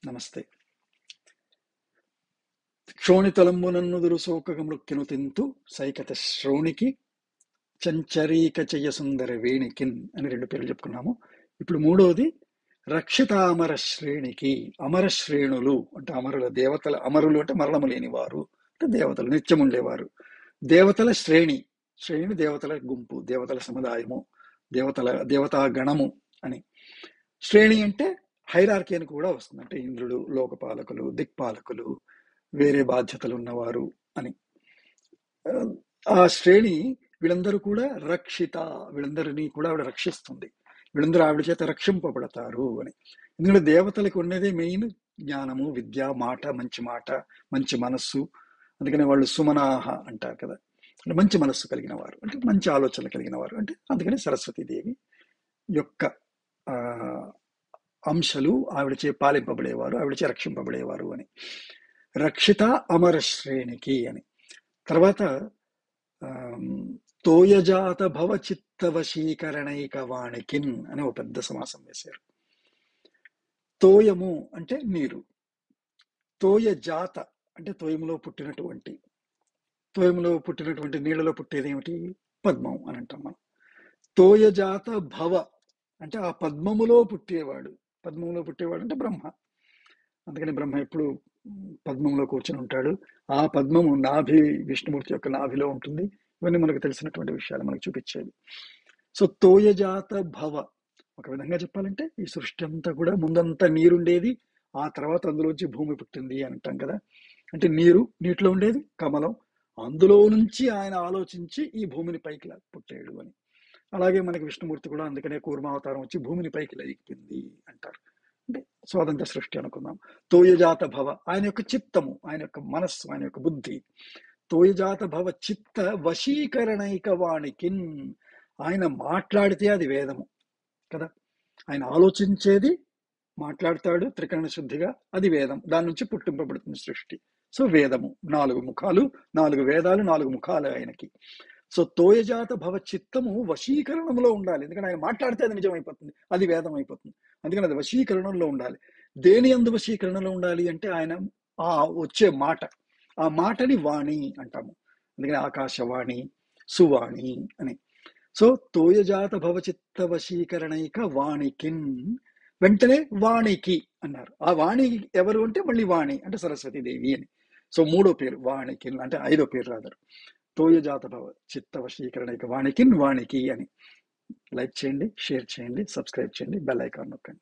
నమస్తే. క్షోణితలంబునన్నుదురు శోకములొక్కెను తింతు సైకత శ్రోణికి చంచరీక చెయ్య సుందర వేణికిన్ అని 2 పేర్లు చెప్పుకున్నాము. ఇప్పుడు మూడోది రక్షితామర శ్రేణికి. అమర శ్రేణులు అంటే అమరుల దేవతల, అమరులు అంటే మరణము లేని వారు అంటే దేవతలు, నిత్యం ఉండేవారు. దేవతల శ్రేణి, శ్రేణి దేవతల గుంపు, దేవతల సముదాయము, దేవతా గణము అని. శ్రేణి అంటే హైరార్కీ అని కూడా వస్తుంది. అంటే ఇంద్రుడు, లోకపాలకులు, దిక్పాలకులు, వేరే బాధ్యతలు ఉన్నవారు అని. ఆ శ్రేణి వీళ్ళందరూ కూడా రక్షిత, వీళ్ళందరినీ కూడా ఆవిడ రక్షిస్తుంది, వీళ్ళందరూ ఆవిడ చేత రక్షింపబడతారు అని. ఎందుకంటే దేవతలకు ఉన్నదే మెయిన్ జ్ఞానము, విద్య, మాట, మంచి మనస్సు. అందుకనే వాళ్ళు సుమనాహ అంటారు కదా, అంటే మంచి మనస్సు కలిగిన వారు, అంటే మంచి ఆలోచనలు కలిగిన వారు. అంటే అందుకని సరస్వతీదేవి యొక్క అంశాలు ఆవిడచే పాలింపబడేవారు, ఆవిడచే రక్షింపబడేవారు అని. రక్షిత అమర శ్రేణికి అని. తర్వాత తోయజాత భవ చిత్త వశీకరణైక వాణికిన్ అని ఒక పెద్ద సమాసం వేశారు. తోయము అంటే నీరు, తోయజాత అంటే తోయములో పుట్టినటువంటి, తోయములో పుట్టినటువంటి నీళ్ళలో పుట్టేది ఏమిటి? పద్మం అని అంటాం మనం. తోయజాత భవ అంటే ఆ పద్మములో పుట్టేవాడు, పద్మంలో పుట్టేవాడు అంటే బ్రహ్మ. అందుకని బ్రహ్మ ఎప్పుడు పద్మంలో కూర్చొని ఉంటాడు. ఆ పద్మము నాభి, విష్ణుమూర్తి యొక్క నాభిలో ఉంటుంది. ఇవన్నీ మనకు తెలిసినటువంటి విషయాలు మనకు చూపించేది. సో తోయజాత భవ, ఒక విధంగా చెప్పాలంటే ఈ సృష్టి అంతా కూడా ముందంతా నీరుండేది, ఆ తర్వాత అందులోంచి భూమి పుట్టింది అని అంటాం కదా. అంటే నీటిలో ఉండేది కమలం, అందులో నుంచి ఆయన ఆలోచించి ఈ భూమిని పైకి పుట్టాడు అని. అలాగే మనకి విష్ణుమూర్తి కూడా అందుకనే కూర్మావతారం వచ్చి భూమిని పైకి లైకింది అంటారు. అంటే స్వాతంత్ర సృష్టి అనుకుందాం. తోయజాత భవ ఆయన యొక్క చిత్తము, ఆయన యొక్క మనస్సు, ఆయన యొక్క బుద్ధి. తోయజాత భవ చిత్త వశీకరణైక వాణికిన్, ఆయన మాట్లాడితే అది వేదము కదా. ఆయన ఆలోచించేది, మాట్లాడతాడు త్రికరణ శుద్ధిగా, అది వేదం. దాని నుంచి పుట్టింపబడుతుంది సృష్టి. సో వేదము 4 ముఖాలు, 4 వేదాలు, 4 ముఖాలు ఆయనకి. సో తోయజాత భవ చిత్తము వశీకరణంలో ఉండాలి. ఎందుకంటే ఆయన మాట్లాడితే అది నిజం అయిపోతుంది, అది వేదం అయిపోతుంది. అందుకని అది వశీకరణంలో ఉండాలి. దేని యందు వశీకరణలో ఉండాలి అంటే ఆయన ఆ వచ్చే మాట, ఆ మాటని వాణి అంటాము. అందుకని ఆకాశవాణి, సువాణి అని. సో తోయజాత భవచిత్త వశీకరణైక వాణికిన్, వెంటనే వాణికి అన్నారు. ఆ వాణి ఎవరు అంటే మళ్ళీ వాణి అంటే సరస్వతీదేవి అని. సో 3వ పేరు వాణికిన్, అంటే 5వ పేరు రాదరు. తోయజాత భవ చిత్త వశీకరణైక వాణికిన్, వాణికి అని. లైక్ చేయండి, షేర్ చేయండి, సబ్స్క్రైబ్ చేయండి, బెల్ ఐకాన్ నొక్కండి.